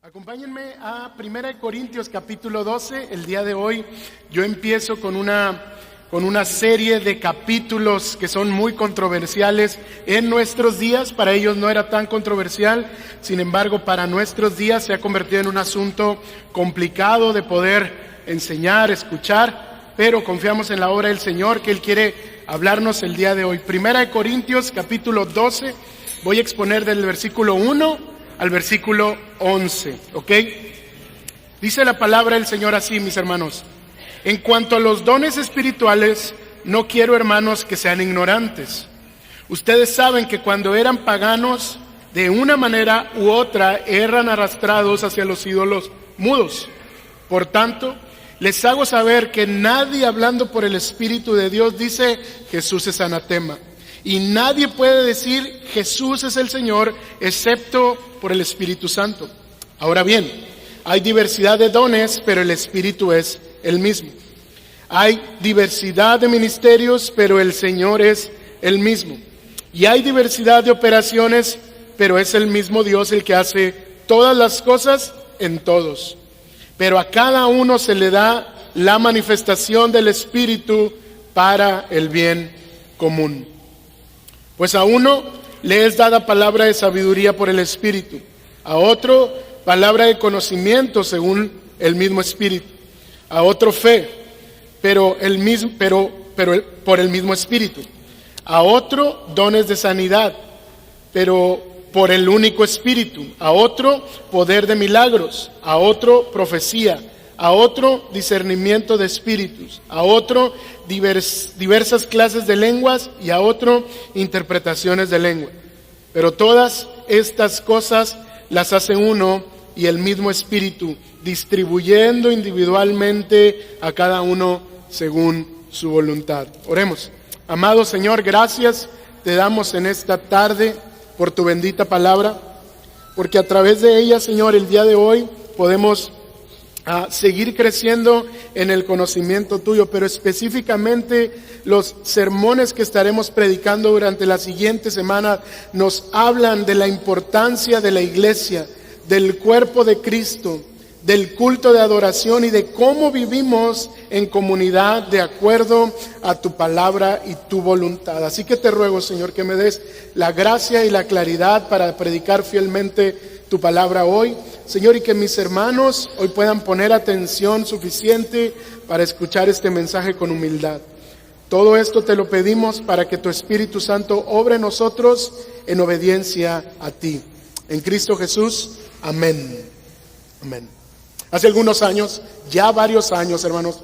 Acompáñenme a 1 Corintios capítulo 12. El día de hoy yo empiezo con una serie de capítulos que son muy controversiales en nuestros días. Para ellos no era tan controversial, sin embargo para nuestros días se ha convertido en un asunto complicado de poder enseñar, escuchar, pero confiamos en la obra del Señor que Él quiere hablarnos el día de hoy. 1 Corintios capítulo 12, voy a exponer del versículo 1 al versículo 11, ¿ok? Dice la palabra del Señor así, mis hermanos: en cuanto a los dones espirituales, no quiero, hermanos, que sean ignorantes. Ustedes saben que cuando eran paganos, de una manera u otra, eran arrastrados hacia los ídolos mudos. Por tanto, les hago saber que nadie hablando por el Espíritu de Dios dice Jesús es anatema. Y nadie puede decir Jesús es el Señor excepto por el Espíritu Santo. Ahora bien, hay diversidad de dones, pero el Espíritu es el mismo. Hay diversidad de ministerios, pero el Señor es el mismo. Y hay diversidad de operaciones, pero es el mismo Dios el que hace todas las cosas en todos. Pero a cada uno se le da la manifestación del Espíritu para el bien común. Pues a uno le es dada palabra de sabiduría por el Espíritu, a otro palabra de conocimiento según el mismo Espíritu, a otro fe, pero por el mismo Espíritu, a otro dones de sanidad, pero por el único Espíritu, a otro poder de milagros, a otro profecía, a otro discernimiento de espíritus, a otro diversas clases de lenguas y a otro interpretaciones de lengua. Pero todas estas cosas las hace uno y el mismo Espíritu, distribuyendo individualmente a cada uno según su voluntad. Oremos. Amado Señor, gracias te damos en esta tarde por tu bendita palabra, porque a través de ella, Señor, el día de hoy podemos seguir creciendo en el conocimiento tuyo, pero específicamente los sermones que estaremos predicando durante la siguiente semana nos hablan de la importancia de la iglesia, del cuerpo de Cristo, del culto de adoración y de cómo vivimos en comunidad de acuerdo a tu palabra y tu voluntad. Así que te ruego, Señor, que me des la gracia y la claridad para predicar fielmente tu palabra hoy, Señor, y que mis hermanos hoy puedan poner atención suficiente para escuchar este mensaje con humildad. Todo esto te lo pedimos para que tu Espíritu Santo obre en nosotros en obediencia a ti. En Cristo Jesús, amén. Amén. Hace algunos años, ya varios años, hermanos,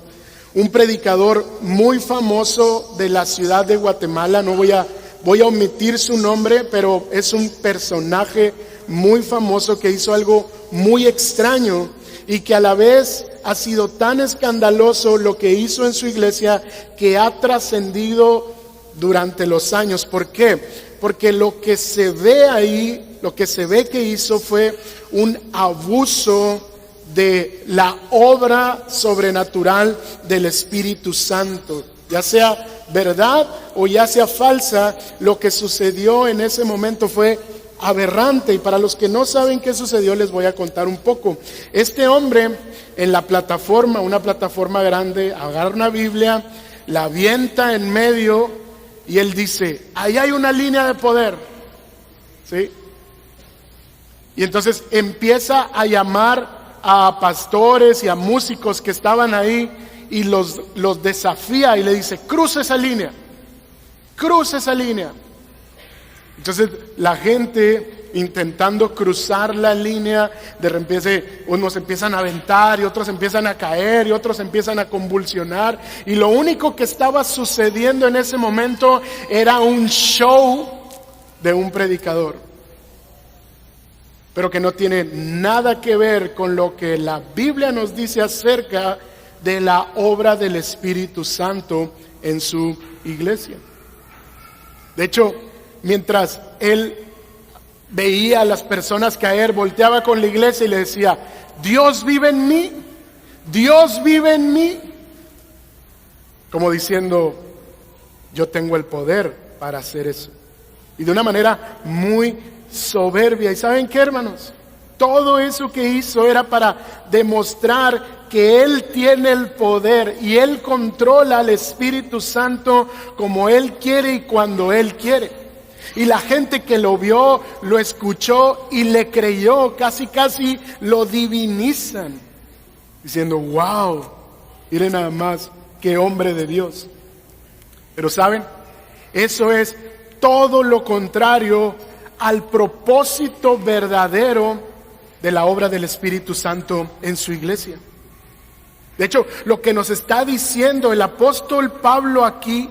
un predicador muy famoso de la ciudad de Guatemala, voy a omitir su nombre, pero es un personaje muy famoso que hizo algo muy extraño y que a la vez ha sido tan escandaloso lo que hizo en su iglesia que ha trascendido durante los años. ¿Por qué? Porque lo que se ve ahí, lo que se ve que hizo fue un abuso de la obra sobrenatural del Espíritu Santo, ya sea verdad o ya sea falsa. Lo que sucedió en ese momento fue aberrante, y para los que no saben qué sucedió les voy a contar un poco. Este hombre en la plataforma, una plataforma grande, agarra una Biblia, la avienta en medio y él dice: ahí hay una línea de poder, ¿sí? Y entonces empieza a llamar a pastores y a músicos que estaban ahí y los desafía y le dice: cruza esa línea, cruza esa línea. Entonces la gente intentando cruzar la línea, de repente unos empiezan a aventar y otros empiezan a caer y otros empiezan a convulsionar, y lo único que estaba sucediendo en ese momento era un show de un predicador, pero que no tiene nada que ver con lo que la Biblia nos dice acerca de la obra del Espíritu Santo en su iglesia. De hecho, mientras él veía a las personas caer, volteaba con la iglesia y le decía: Dios vive en mí, Dios vive en mí, como diciendo: yo tengo el poder para hacer eso. Y de una manera muy soberbia. ¿Y saben qué, hermanos? Todo eso que hizo era para demostrar que Él tiene el poder y Él controla al Espíritu Santo como Él quiere y cuando Él quiere. Y la gente que lo vio, lo escuchó y le creyó, casi lo divinizan, diciendo, wow, miren nada más, qué hombre de Dios. Pero ¿saben? Eso es todo lo contrario al propósito verdadero de la obra del Espíritu Santo en su iglesia. De hecho, lo que nos está diciendo el apóstol Pablo aquí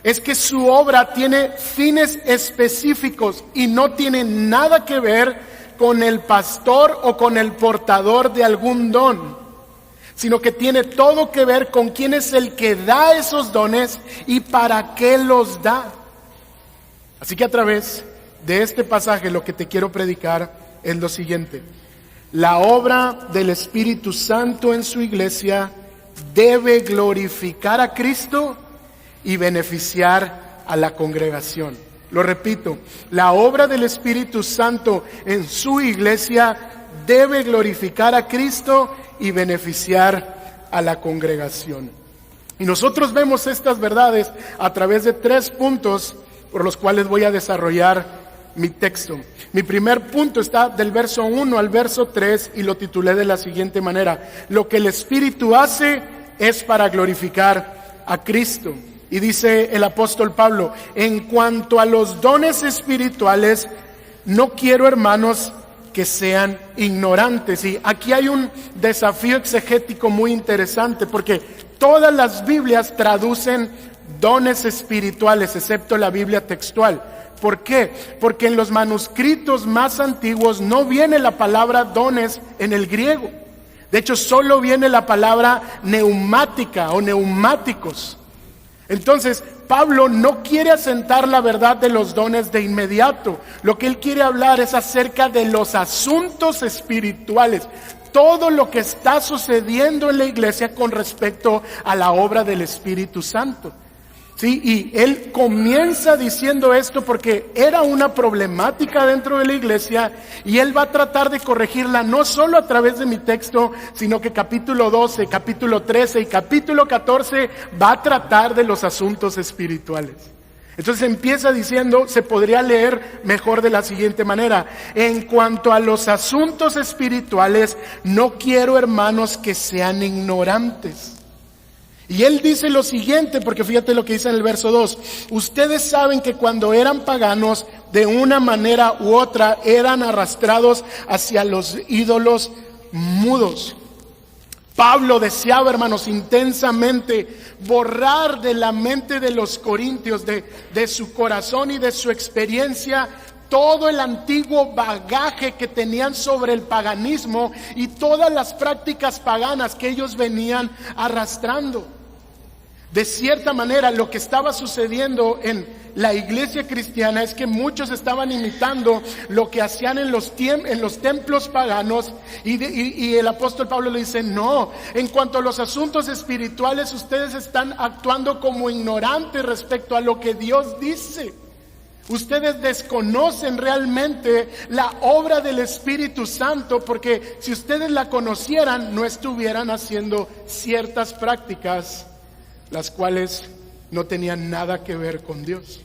es que su obra tiene fines específicos y no tiene nada que ver con el pastor o con el portador de algún don, sino que tiene todo que ver con quién es el que da esos dones y para qué los da. Así que a través de este pasaje lo que te quiero predicar es lo siguiente: la obra del Espíritu Santo en su iglesia debe glorificar a Cristo y beneficiar a la congregación. Lo repito, la obra del Espíritu Santo en su iglesia debe glorificar a Cristo y beneficiar a la congregación. Y nosotros vemos estas verdades a través de 3 puntos por los cuales voy a desarrollar mi texto. Mi primer punto está del verso 1 al verso 3 y lo titulé de la siguiente manera: lo que el Espíritu hace es para glorificar a Cristo. Y dice el apóstol Pablo: en cuanto a los dones espirituales, no quiero, hermanos, que sean ignorantes. Y aquí hay un desafío exegético muy interesante, porque todas las Biblias traducen dones espirituales, excepto la Biblia textual. ¿Por qué? Porque en los manuscritos más antiguos no viene la palabra dones en el griego. De hecho, solo viene la palabra neumática o neumáticos. Entonces, Pablo no quiere asentar la verdad de los dones de inmediato. Lo que él quiere hablar es acerca de los asuntos espirituales. Todo lo que está sucediendo en la iglesia con respecto a la obra del Espíritu Santo. Sí, y él comienza diciendo esto porque era una problemática dentro de la iglesia y él va a tratar de corregirla no solo a través de mi texto, sino que capítulo 12, capítulo 13 y capítulo 14 va a tratar de los asuntos espirituales. Entonces empieza diciendo, se podría leer mejor de la siguiente manera: en cuanto a los asuntos espirituales, no quiero, hermanos, que sean ignorantes. Y él dice lo siguiente, porque fíjate lo que dice en el verso 2. Ustedes saben que cuando eran paganos, de una manera u otra, eran arrastrados hacia los ídolos mudos. Pablo deseaba, hermanos, intensamente borrar de la mente de los corintios, de su corazón y de su experiencia, todo el antiguo bagaje que tenían sobre el paganismo y todas las prácticas paganas que ellos venían arrastrando. De cierta manera, lo que estaba sucediendo en la iglesia cristiana es que muchos estaban imitando lo que hacían en los templos paganos y el apóstol Pablo le dice: no, en cuanto a los asuntos espirituales, ustedes están actuando como ignorantes respecto a lo que Dios dice. Ustedes desconocen realmente la obra del Espíritu Santo, porque si ustedes la conocieran, no estuvieran haciendo ciertas prácticas las cuales no tenían nada que ver con Dios.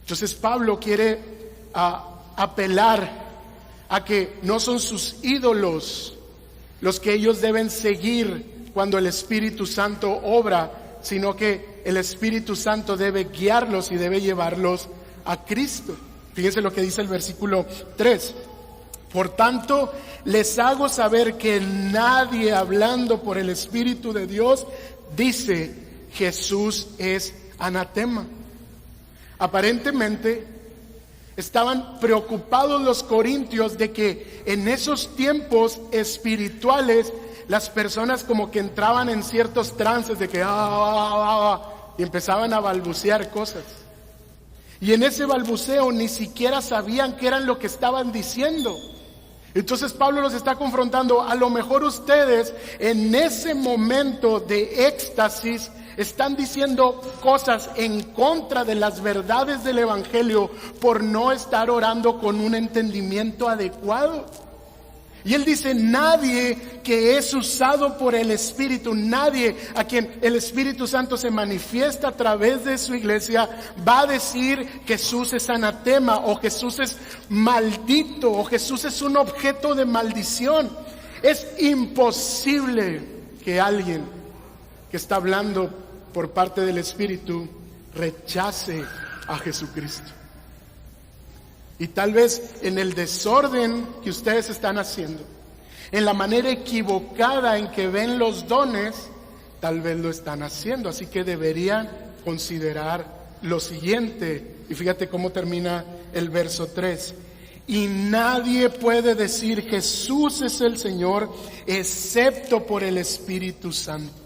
Entonces Pablo quiere apelar a que no son sus ídolos los que ellos deben seguir cuando el Espíritu Santo obra, sino que el Espíritu Santo debe guiarlos y debe llevarlos a Cristo. Fíjense lo que dice el versículo 3. Por tanto, les hago saber que nadie, hablando por el Espíritu de Dios, dice: Jesús es anatema. Aparentemente estaban preocupados los corintios de que en esos tiempos espirituales las personas como que entraban en ciertos trances de que y empezaban a balbucear cosas. Y en ese balbuceo ni siquiera sabían qué eran lo que estaban diciendo. Entonces Pablo los está confrontando. A lo mejor ustedes en ese momento de éxtasis están diciendo cosas en contra de las verdades del Evangelio por no estar orando con un entendimiento adecuado. Y él dice, nadie que es usado por el Espíritu, nadie a quien el Espíritu Santo se manifiesta a través de su iglesia, va a decir que Jesús es anatema, o Jesús es maldito, o Jesús es un objeto de maldición. Es imposible que alguien que está hablando por parte del Espíritu rechace a Jesucristo. Y tal vez en el desorden que ustedes están haciendo, en la manera equivocada en que ven los dones, tal vez lo están haciendo. Así que deberían considerar lo siguiente. Y fíjate cómo termina el verso 3. Y nadie puede decir Jesús es el Señor excepto por el Espíritu Santo.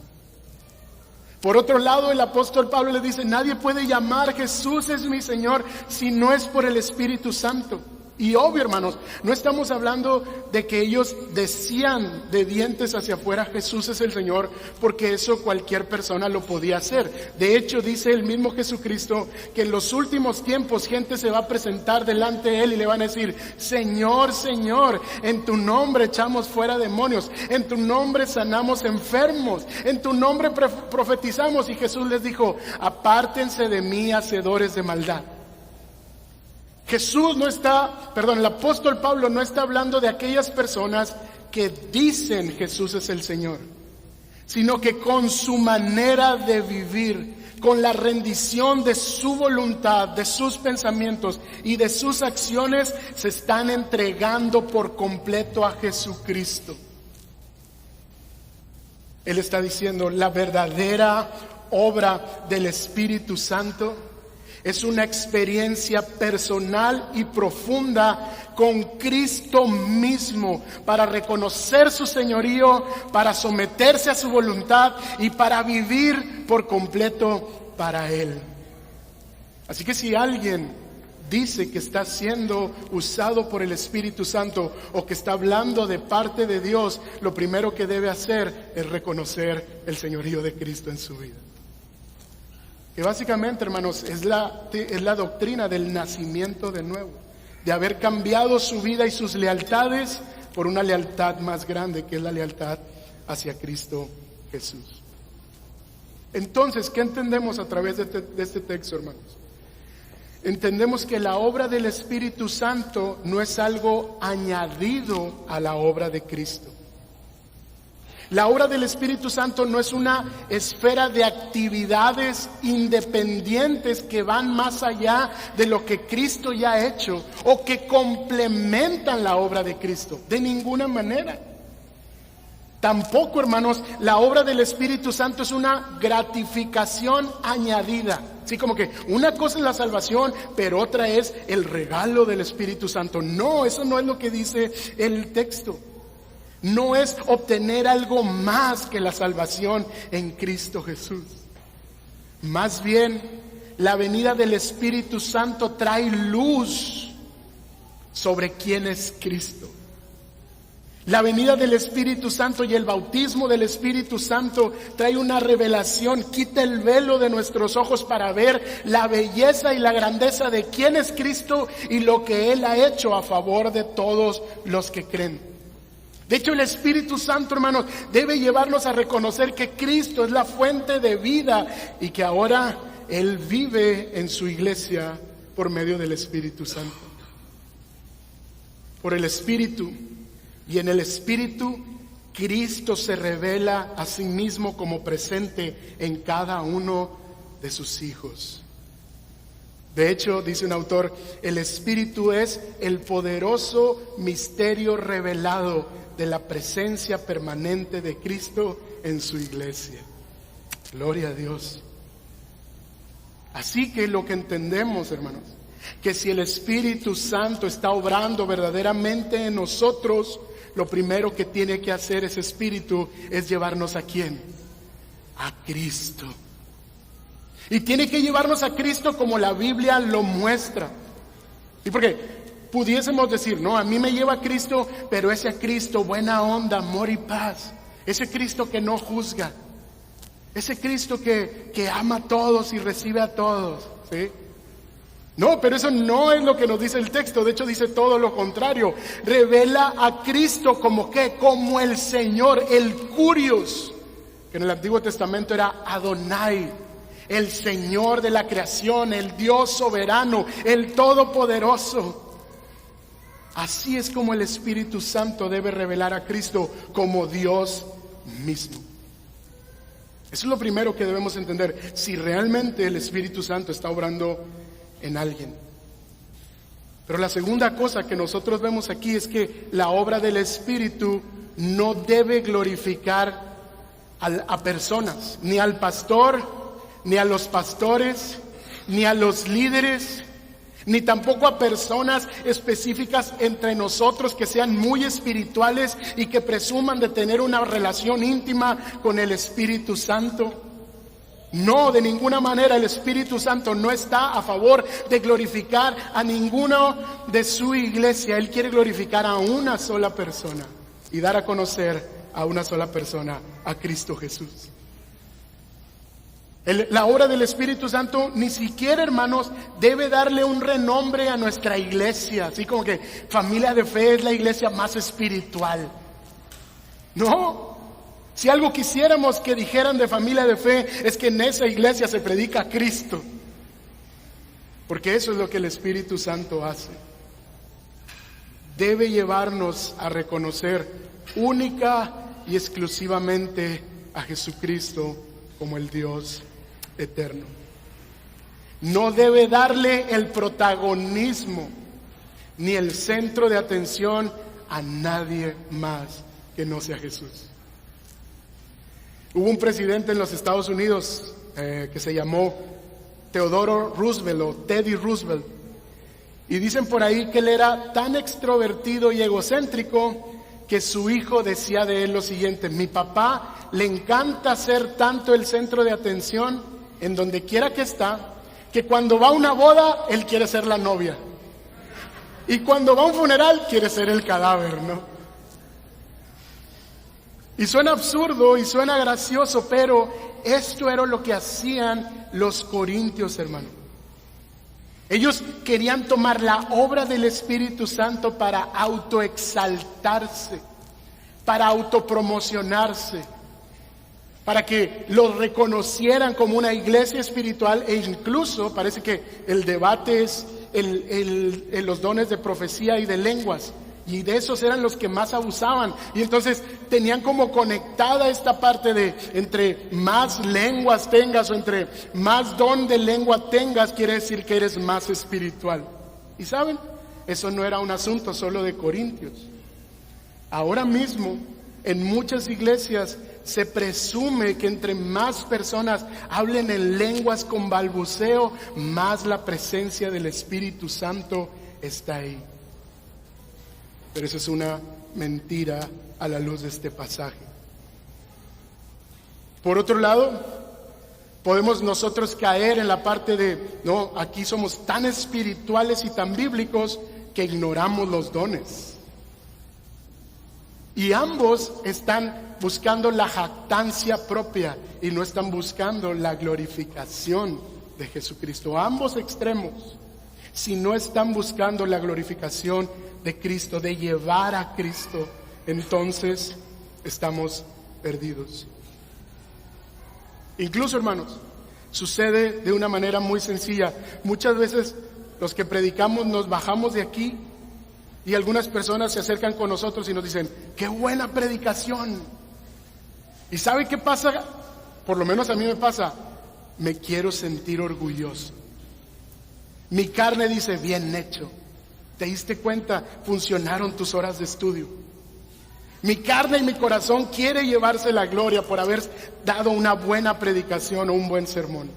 Por otro lado, el apóstol Pablo le dice, nadie puede llamar Jesús es mi Señor si no es por el Espíritu Santo. Y obvio, hermanos, no estamos hablando de que ellos decían de dientes hacia afuera Jesús es el Señor, porque eso cualquier persona lo podía hacer. De hecho, dice el mismo Jesucristo que en los últimos tiempos gente se va a presentar delante de Él y le van a decir, Señor, Señor, en tu nombre echamos fuera demonios, en tu nombre sanamos enfermos, en tu nombre profetizamos. Y Jesús les dijo, apártense de mí, hacedores de maldad. El apóstol Pablo no está hablando de aquellas personas que dicen Jesús es el Señor, sino que con su manera de vivir, con la rendición de su voluntad, de sus pensamientos y de sus acciones, se están entregando por completo a Jesucristo. Él está diciendo, la verdadera obra del Espíritu Santo es una experiencia personal y profunda con Cristo mismo para reconocer su señorío, para someterse a su voluntad y para vivir por completo para Él. Así que si alguien dice que está siendo usado por el Espíritu Santo o que está hablando de parte de Dios, lo primero que debe hacer es reconocer el señorío de Cristo en su vida. Que básicamente, hermanos, es la doctrina del nacimiento de nuevo, de haber cambiado su vida y sus lealtades por una lealtad más grande, que es la lealtad hacia Cristo Jesús. Entonces, ¿qué entendemos a través de este texto, hermanos? Entendemos que la obra del Espíritu Santo no es algo añadido a la obra de Cristo. La obra del Espíritu Santo no es una esfera de actividades independientes que van más allá de lo que Cristo ya ha hecho o que complementan la obra de Cristo. De ninguna manera. Tampoco, hermanos, la obra del Espíritu Santo es una gratificación añadida. Así como que una cosa es la salvación, pero otra es el regalo del Espíritu Santo. No, eso no es lo que dice el texto. No es obtener algo más que la salvación en Cristo Jesús. Más bien, la venida del Espíritu Santo trae luz sobre quién es Cristo. La venida del Espíritu Santo y el bautismo del Espíritu Santo trae una revelación, quita el velo de nuestros ojos para ver la belleza y la grandeza de quién es Cristo y lo que Él ha hecho a favor de todos los que creen. De hecho, el Espíritu Santo, hermanos, debe llevarnos a reconocer que Cristo es la fuente de vida y que ahora Él vive en su iglesia por medio del Espíritu Santo. Por el Espíritu. Y en el Espíritu, Cristo se revela a sí mismo como presente en cada uno de sus hijos. De hecho, dice un autor, el Espíritu es el poderoso misterio revelado de la presencia permanente de Cristo en su iglesia. Gloria a Dios. Así que lo que entendemos, hermanos, que si el Espíritu Santo está obrando verdaderamente en nosotros, lo primero que tiene que hacer ese Espíritu es llevarnos ¿a quién? A Cristo. Y tiene que llevarnos a Cristo como la Biblia lo muestra. ¿Y por qué? pudiésemos decir, no, a mí me lleva a Cristo, pero ese Cristo buena onda, amor y paz, ese Cristo que no juzga, ese Cristo que ama a todos y recibe a todos, ¿sí? No, pero eso no es lo que nos dice el texto. De hecho dice todo lo contrario. Revela a Cristo como ¿qué? Como el Señor, el Curios, que en el Antiguo Testamento era Adonai, el Señor de la creación, el Dios soberano, el Todopoderoso. Así es como el Espíritu Santo debe revelar a Cristo como Dios mismo. Eso es lo primero que debemos entender, si realmente el Espíritu Santo está obrando en alguien. Pero la segunda cosa que nosotros vemos aquí es que la obra del Espíritu no debe glorificar a personas, ni al pastor, ni a los pastores, ni a los líderes, ni tampoco a personas específicas entre nosotros que sean muy espirituales y que presuman de tener una relación íntima con el Espíritu Santo. No, de ninguna manera. El Espíritu Santo no está a favor de glorificar a ninguno de su iglesia. Él quiere glorificar a una sola persona y dar a conocer a una sola persona, a Cristo Jesús. La obra del Espíritu Santo ni siquiera, hermanos, debe darle un renombre a nuestra iglesia, así como que Familia de Fe es la iglesia más espiritual. No. Si algo quisiéramos que dijeran de Familia de Fe es que en esa iglesia se predica a Cristo, porque eso es lo que el Espíritu Santo hace. Debe llevarnos a reconocer única y exclusivamente a Jesucristo como el Dios eterno. No debe darle el protagonismo ni el centro de atención a nadie más que no sea Jesús. Hubo un presidente en los Estados Unidos que se llamó Theodore Roosevelt o Teddy Roosevelt, y dicen por ahí que él era tan extrovertido y egocéntrico que su hijo decía de él lo siguiente: mi papá le encanta ser tanto el centro de atención en donde quiera que está, que cuando va a una boda él quiere ser la novia, y cuando va a un funeral quiere ser el cadáver, ¿no? Y suena absurdo y suena gracioso, pero esto era lo que hacían los corintios, hermano. Ellos querían tomar la obra del Espíritu Santo para autoexaltarse, para autopromocionarse, para que los reconocieran como una iglesia espiritual, e incluso parece que el debate es los dones de profecía y de lenguas. Y de esos eran los que más abusaban. Y entonces tenían como conectada esta parte de entre más lenguas tengas o entre más don de lengua tengas, quiere decir que eres más espiritual. Y saben, eso no era un asunto solo de Corintios. Ahora mismo en muchas iglesias se presume que entre más personas hablen en lenguas con balbuceo, más la presencia del Espíritu Santo está ahí. Pero eso es una mentira a la luz de este pasaje. Por otro lado, podemos nosotros caer en la parte de, no, aquí somos tan espirituales y tan bíblicos que ignoramos los dones. Y ambos están buscando la jactancia propia y no están buscando la glorificación de Jesucristo. Ambos extremos, si no están buscando la glorificación de Cristo, de llevar a Cristo, entonces estamos perdidos. Incluso, hermanos, sucede de una manera muy sencilla. Muchas veces los que predicamos nos bajamos de aquí y algunas personas se acercan con nosotros y nos dicen: ¡qué buena predicación! ¿Y sabe qué pasa? Por lo menos a mí me pasa. Me quiero sentir orgulloso. Mi carne dice: bien hecho. ¿Te diste cuenta? Funcionaron tus horas de estudio. Mi carne y mi corazón quiere llevarse la gloria por haber dado una buena predicación o un buen sermón.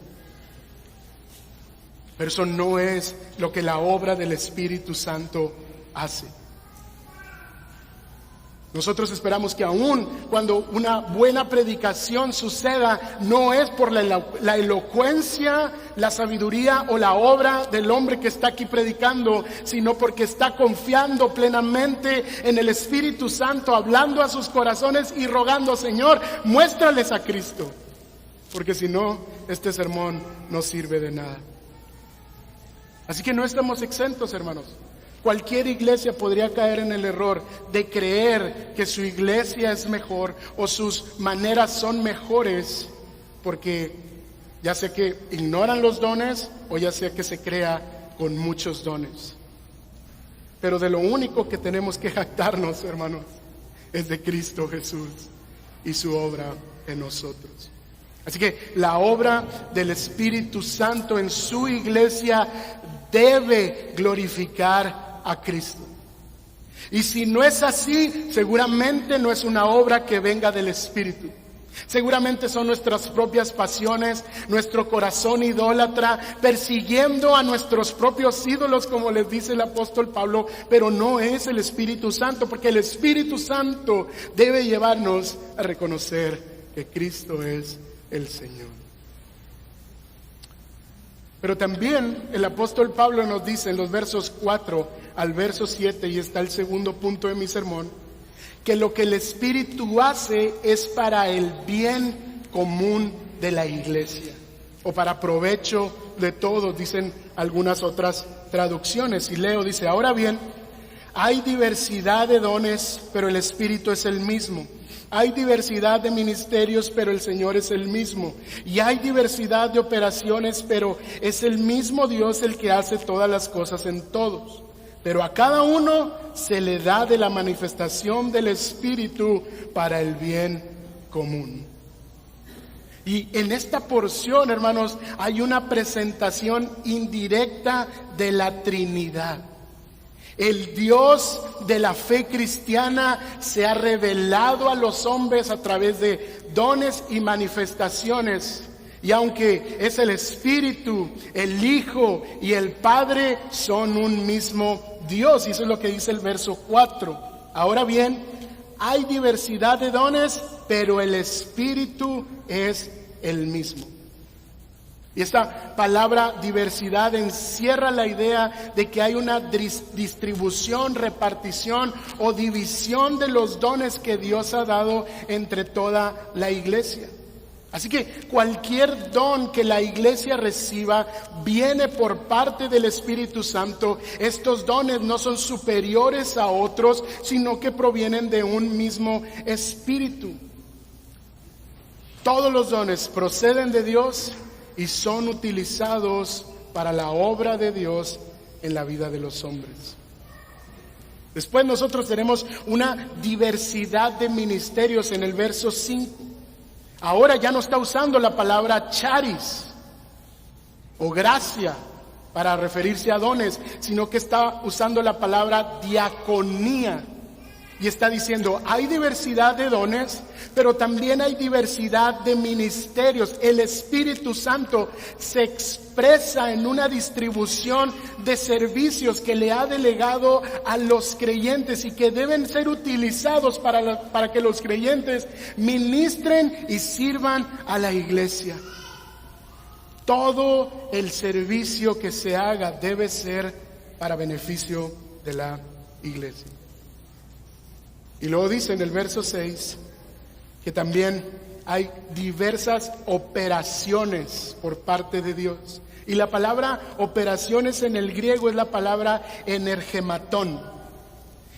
Pero eso no es lo que la obra del Espíritu Santo hace. Nosotros esperamos que aún cuando una buena predicación suceda, no es por la elocuencia, la sabiduría o la obra del hombre que está aquí predicando, sino porque está confiando plenamente en el Espíritu Santo, hablando a sus corazones y rogando: Señor, muéstrales a Cristo, porque si no, este sermón no sirve de nada. Así que no estamos exentos, hermanos. Cualquier iglesia podría caer en el error de creer que su iglesia es mejor o sus maneras son mejores, porque ya sea que ignoran los dones o ya sea que se crea con muchos dones. Pero de lo único que tenemos que jactarnos, hermanos, es de Cristo Jesús y su obra en nosotros. Así que la obra del Espíritu Santo en su iglesia debe glorificar a Cristo. Y si no es así, seguramente no es una obra que venga del Espíritu. Seguramente son nuestras propias pasiones, nuestro corazón idólatra, persiguiendo a nuestros propios ídolos, como les dice el apóstol Pablo, pero no es el Espíritu Santo, porque el Espíritu Santo debe llevarnos a reconocer que Cristo es el Señor. Pero también el apóstol Pablo nos dice en los versos 4 al verso 7, y está el segundo punto de mi sermón, que lo que el Espíritu hace es para el bien común de la iglesia, o para provecho de todos, dicen algunas otras traducciones. Y leo, dice: ahora bien, hay diversidad de dones, pero el Espíritu es el mismo. Hay diversidad de ministerios, pero el Señor es el mismo. Y hay diversidad de operaciones, pero es el mismo Dios el que hace todas las cosas en todos. Pero a cada uno se le da de la manifestación del Espíritu para el bien común. Y en esta porción, hermanos, hay una presentación indirecta de la Trinidad. El Dios de la fe cristiana se ha revelado a los hombres a través de dones y manifestaciones. Y aunque es el Espíritu, el Hijo y el Padre, son un mismo Dios. Y eso es lo que dice el verso 4. Ahora bien, hay diversidad de dones, pero el Espíritu es el mismo. Y esta palabra diversidad encierra la idea de que hay una distribución, repartición o división de los dones que Dios ha dado entre toda la iglesia. Así que cualquier don que la iglesia reciba viene por parte del Espíritu Santo. Estos dones no son superiores a otros, sino que provienen de un mismo Espíritu. Todos los dones proceden de Dios y son utilizados para la obra de Dios en la vida de los hombres. Después nosotros tenemos una diversidad de ministerios en el verso 5. Ahora ya no está usando la palabra charis o gracia para referirse a dones, sino que está usando la palabra diaconía. Y está diciendo, hay diversidad de dones, pero también hay diversidad de ministerios. El Espíritu Santo se expresa en una distribución de servicios que le ha delegado a los creyentes y que deben ser utilizados para que los creyentes ministren y sirvan a la iglesia. Todo el servicio que se haga debe ser para beneficio de la iglesia. Y luego dice en el verso 6 que también hay diversas operaciones por parte de Dios. Y la palabra operaciones en el griego es la palabra energematón.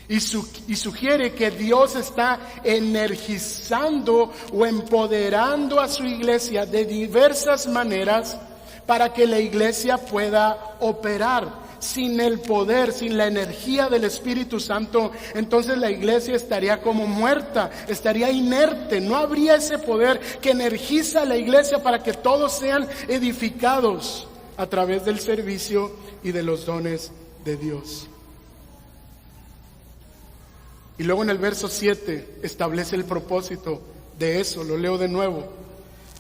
Y sugiere que Dios está energizando o empoderando a su iglesia de diversas maneras para que la iglesia pueda operar. Sin el poder, sin la energía del Espíritu Santo, entonces la iglesia estaría como muerta, estaría inerte. No habría ese poder que energiza a la iglesia para que todos sean edificados a través del servicio y de los dones de Dios. Y luego en el verso 7 establece el propósito de eso, lo leo de nuevo.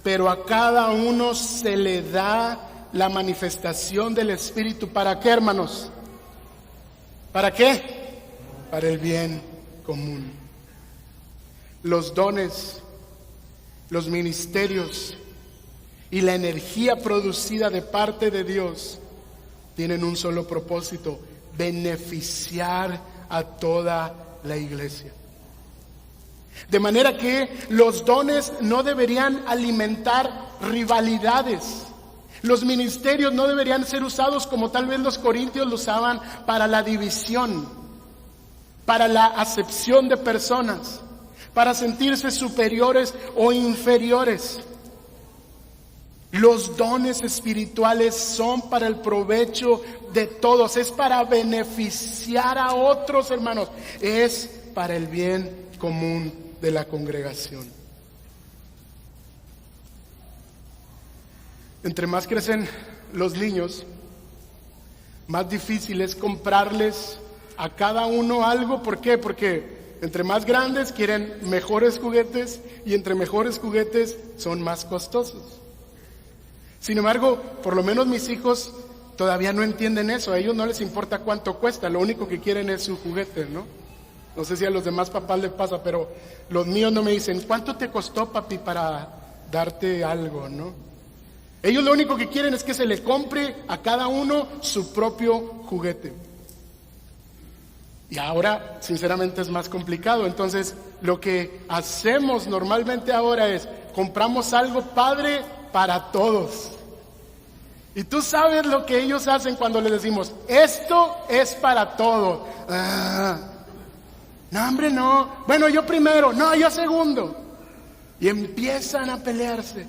Pero a cada uno se le da la manifestación del Espíritu. ¿Para qué, hermanos? ¿Para qué? Para el bien común. los dones, los ministerios y la energía producida de parte de Dios tienen un solo propósito: beneficiar a toda la iglesia. De manera que los dones no deberían alimentar rivalidades. Los ministerios no deberían ser usados como tal vez los corintios lo usaban, para la división, para la acepción de personas, para sentirse superiores o inferiores. Los dones espirituales son para el provecho de todos, es para beneficiar a otros, hermanos, es para el bien común de la congregación. Entre más crecen los niños, más difícil es comprarles a cada uno algo. ¿Por qué? Porque entre más grandes quieren mejores juguetes, y entre mejores juguetes son más costosos. Sin embargo, por lo menos mis hijos todavía no entienden eso. A ellos no les importa cuánto cuesta, lo único que quieren es su juguete, ¿no? No sé si a los demás papás les pasa, pero los míos no me dicen: ¿cuánto te costó, papi, para darte algo, no? Ellos lo único que quieren es que se le compre a cada uno su propio juguete. Y ahora, sinceramente, es más complicado. Entonces, lo que hacemos normalmente ahora es: compramos algo padre para todos. Y tú sabes lo que ellos hacen cuando les decimos: esto es para todos. No, hombre, no. Bueno, yo primero. No, yo segundo. Y empiezan a pelearse.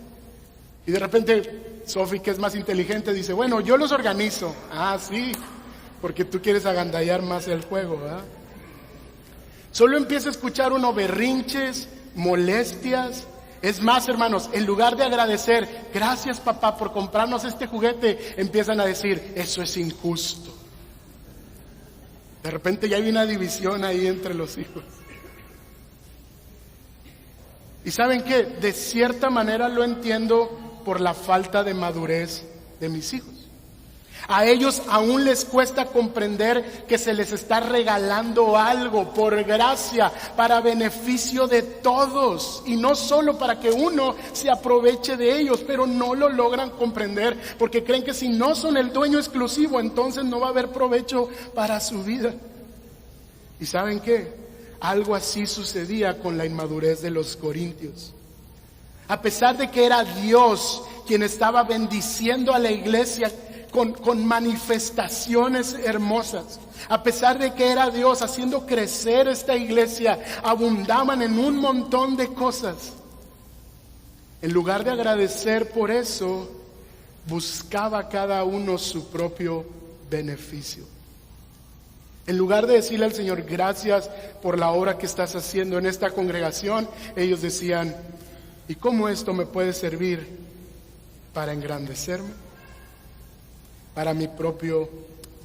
Y de repente, Sofi, que es más inteligente, dice: bueno, yo los organizo. Ah, sí, porque tú quieres agandallar más el juego, ¿verdad? Solo empieza a escuchar uno berrinches, molestias. Es más, hermanos, en lugar de agradecer: gracias, papá, por comprarnos este juguete, empiezan a decir: eso es injusto. De repente ya hay una división ahí entre los hijos. ¿Y saben qué? De cierta manera lo entiendo por la falta de madurez de mis hijos. A ellos aún les cuesta comprender que se les está regalando algo por gracia, para beneficio de todos, y no solo para que uno se aproveche de ellos. Pero no lo logran comprender porque creen que si no son el dueño exclusivo, entonces no va a haber provecho para su vida. ¿Y saben qué? Algo así sucedía con la inmadurez de los corintios. A pesar de que era Dios quien estaba bendiciendo a la iglesia con manifestaciones hermosas, a pesar de que era Dios haciendo crecer esta iglesia, abundaban en un montón de cosas. En lugar de agradecer por eso, buscaba cada uno su propio beneficio. En lugar de decirle al Señor: gracias por la obra que estás haciendo en esta congregación, ellos decían: ¿y cómo esto me puede servir para engrandecerme, para mi propio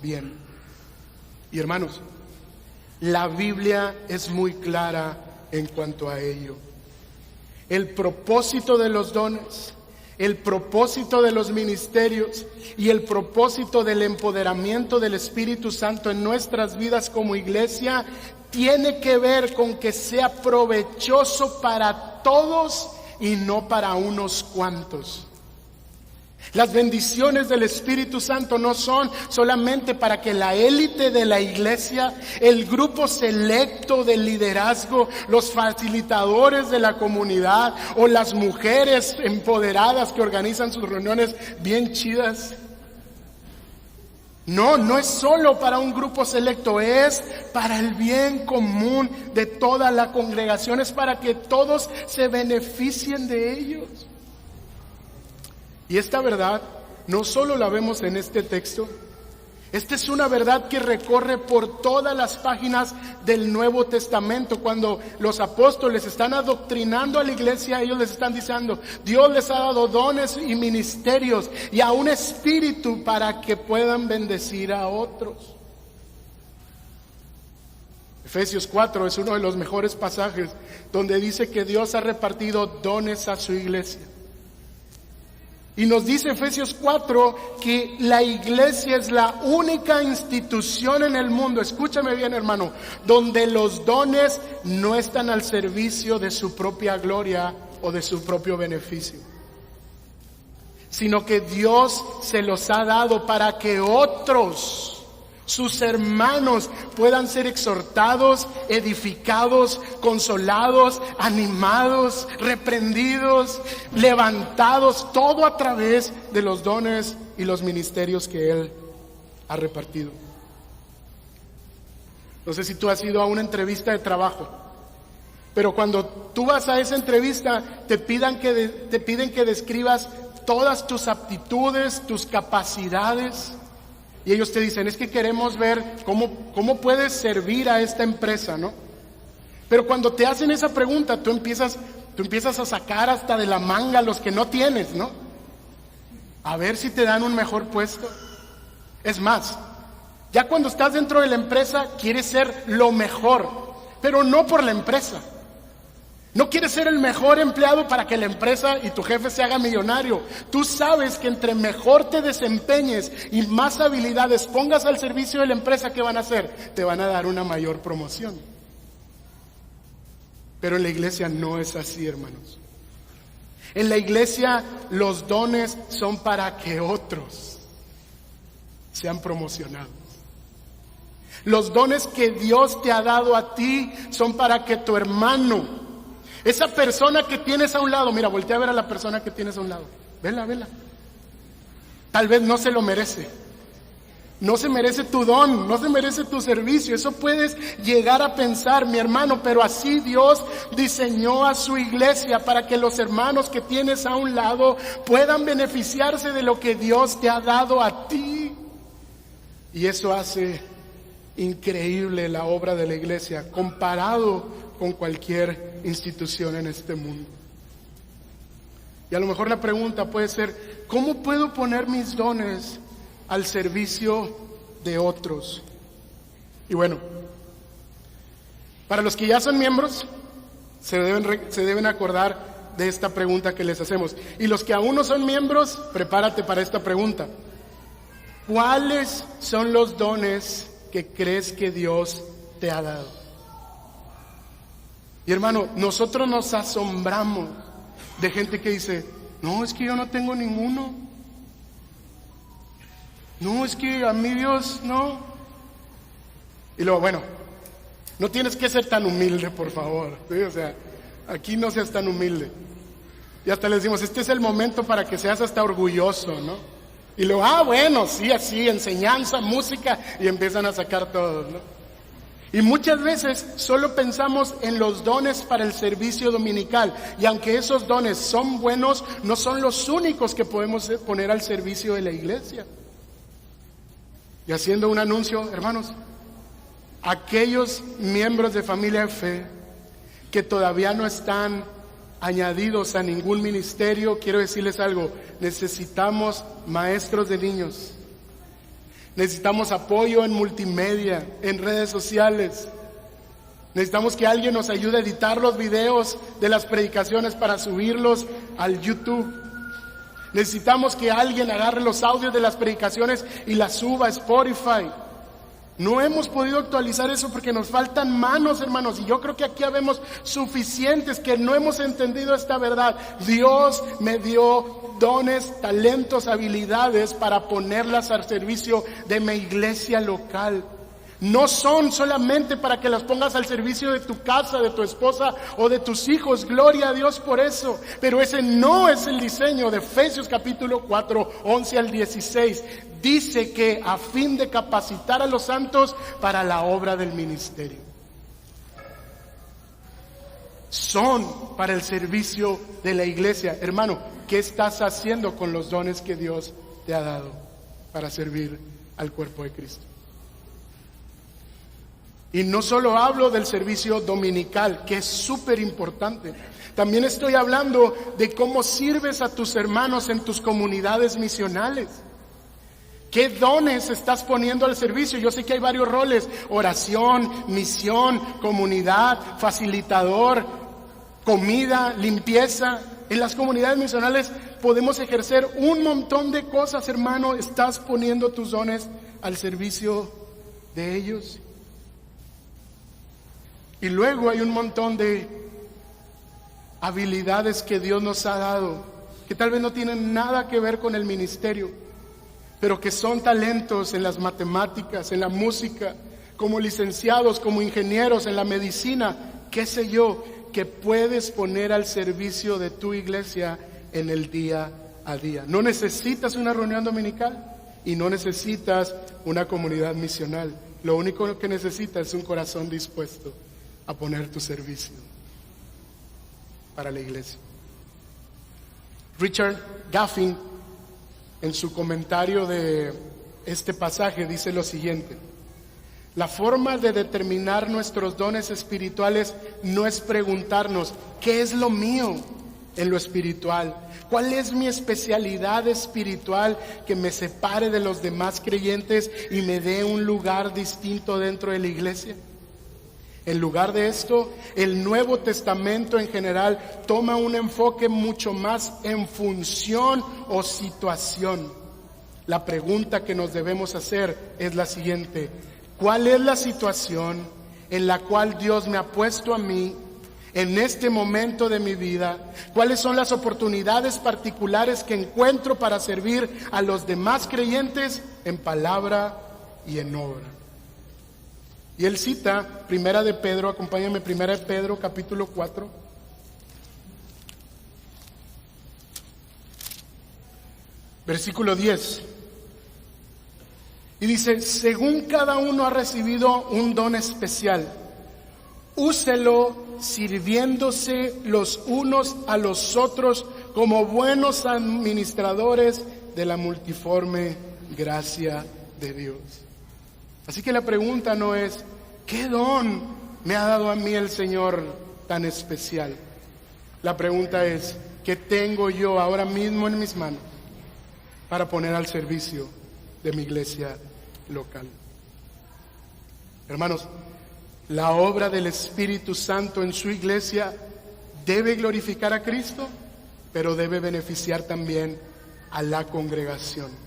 bien? Y hermanos, la Biblia es muy clara en cuanto a ello. El propósito de los dones, el propósito de los ministerios y el propósito del empoderamiento del Espíritu Santo en nuestras vidas como iglesia tiene que ver con que sea provechoso para todos y no para unos cuantos. Las bendiciones del Espíritu Santo no son solamente para que la élite de la iglesia, el grupo selecto del liderazgo, los facilitadores de la comunidad o las mujeres empoderadas que organizan sus reuniones bien chidas. No, no es solo para un grupo selecto, es para el bien común de toda la congregación, es para que todos se beneficien de ellos. Y esta verdad no solo la vemos en este texto, esta es una verdad que recorre por todas las páginas del Nuevo Testamento. Cuando los apóstoles están adoctrinando a la iglesia, ellos les están diciendo: Dios les ha dado dones y ministerios y a un espíritu para que puedan bendecir a otros. Efesios 4 es uno de los mejores pasajes donde dice que Dios ha repartido dones a su iglesia. Y nos dice Efesios 4 que la iglesia es la única institución en el mundo, escúchame bien hermano, donde los dones no están al servicio de su propia gloria o de su propio beneficio, sino que Dios se los ha dado para que otros, sus hermanos, puedan ser exhortados, edificados, consolados, animados, reprendidos, levantados, todo a través de los dones y los ministerios que Él ha repartido. No sé si tú has ido a una entrevista de trabajo, pero cuando tú vas a esa entrevista te piden que describas todas tus aptitudes, tus capacidades. Y ellos te dicen, es que queremos ver cómo puedes servir a esta empresa, ¿no? Pero cuando te hacen esa pregunta, tú empiezas a sacar hasta de la manga los que no tienes, ¿no? A ver si te dan un mejor puesto. Es más, ya cuando estás dentro de la empresa, quieres ser lo mejor, pero no por la empresa. No quieres ser el mejor empleado para que la empresa y tu jefe se haga millonario. Tú sabes que entre mejor te desempeñes y más habilidades pongas al servicio de la empresa, ¿qué van a hacer? Te van a dar una mayor promoción. Pero en la iglesia no es así, hermanos. En la iglesia los dones son para que otros sean promocionados. Los dones que Dios te ha dado a ti son para que tu hermano, esa persona que tienes a un lado, mira, voltea a ver a la persona que tienes a un lado. Vela. Tal vez no se lo merece. No se merece tu don, no se merece tu servicio. Eso puedes llegar a pensar, mi hermano, pero así Dios diseñó a su iglesia para que los hermanos que tienes a un lado puedan beneficiarse de lo que Dios te ha dado a ti. Y eso hace increíble la obra de la iglesia comparado con cualquier institución en este mundo. Y a lo mejor la pregunta puede ser, ¿cómo puedo poner mis dones al servicio de otros? Y bueno, para los que ya son miembros, se deben acordar de esta pregunta que les hacemos. Y los que aún no son miembros, prepárate para esta pregunta. ¿Cuáles son los dones que crees que Dios te ha dado? Y hermano, nosotros nos asombramos de gente que dice, no, es que yo no tengo ninguno. No, es que a mí Dios no. Y luego, bueno, no tienes que ser tan humilde, por favor. ¿Sí? O sea, aquí no seas tan humilde. Y hasta le decimos, este es el momento para que seas hasta orgulloso, ¿no? Y luego, bueno, sí, así, enseñanza, música, y empiezan a sacar todos, ¿no? Y muchas veces solo pensamos en los dones para el servicio dominical, y aunque esos dones son buenos, no son los únicos que podemos poner al servicio de la iglesia. Y haciendo un anuncio, hermanos, aquellos miembros de Familia de Fe que todavía no están añadidos a ningún ministerio, quiero decirles algo, necesitamos maestros de niños. Necesitamos apoyo en multimedia, en redes sociales. Necesitamos que alguien nos ayude a editar los videos de las predicaciones para subirlos al YouTube. Necesitamos que alguien agarre los audios de las predicaciones y las suba a Spotify. No hemos podido actualizar eso porque nos faltan manos, hermanos, y yo creo que aquí habemos suficientes que no hemos entendido esta verdad. Dios me dio dones, talentos, habilidades para ponerlas al servicio de mi iglesia local. No son solamente para que las pongas al servicio de tu casa, de tu esposa o de tus hijos. Gloria a Dios por eso. Pero ese no es el diseño de Efesios capítulo 4, 11 al 16. Dice que a fin de capacitar a los santos para la obra del ministerio. Son para el servicio de la iglesia. Hermano, ¿qué estás haciendo con los dones que Dios te ha dado para servir al cuerpo de Cristo? Y no solo hablo del servicio dominical, que es súper importante. También estoy hablando de cómo sirves a tus hermanos en tus comunidades misionales. ¿Qué dones estás poniendo al servicio? Yo sé que hay varios roles: oración, misión, comunidad, facilitador, comida, limpieza. En las comunidades misionales podemos ejercer un montón de cosas, hermano. ¿Estás poniendo tus dones al servicio de ellos? Y luego hay un montón de habilidades que Dios nos ha dado, que tal vez no tienen nada que ver con el ministerio, pero que son talentos en las matemáticas, en la música, como licenciados, como ingenieros, en la medicina, qué sé yo, que puedes poner al servicio de tu iglesia en el día a día. No necesitas una reunión dominical y no necesitas una comunidad misional. Lo único que necesitas es un corazón dispuesto a poner tu servicio para la iglesia. Richard Gaffin, en su comentario de este pasaje, dice lo siguiente: la forma de determinar nuestros dones espirituales no es preguntarnos ¿qué es lo mío en lo espiritual? ¿Cuál es mi especialidad espiritual que me separe de los demás creyentes y me dé un lugar distinto dentro de la iglesia? En lugar de esto, el Nuevo Testamento en general toma un enfoque mucho más en función o situación. La pregunta que nos debemos hacer es la siguiente: ¿cuál es la situación en la cual Dios me ha puesto a mí en este momento de mi vida? ¿Cuáles son las oportunidades particulares que encuentro para servir a los demás creyentes en palabra y en obra? Y él cita Primera de Pedro, acompáñame, Primera de Pedro, capítulo 4. Versículo 10. Y dice: según cada uno ha recibido un don especial, úselo sirviéndose los unos a los otros como buenos administradores de la multiforme gracia de Dios. Así que la pregunta no es ¿qué don me ha dado a mí el Señor tan especial? La pregunta es ¿qué tengo yo ahora mismo en mis manos para poner al servicio de mi iglesia local? Hermanos, la obra del Espíritu Santo en su iglesia debe glorificar a Cristo, pero debe beneficiar también a la congregación.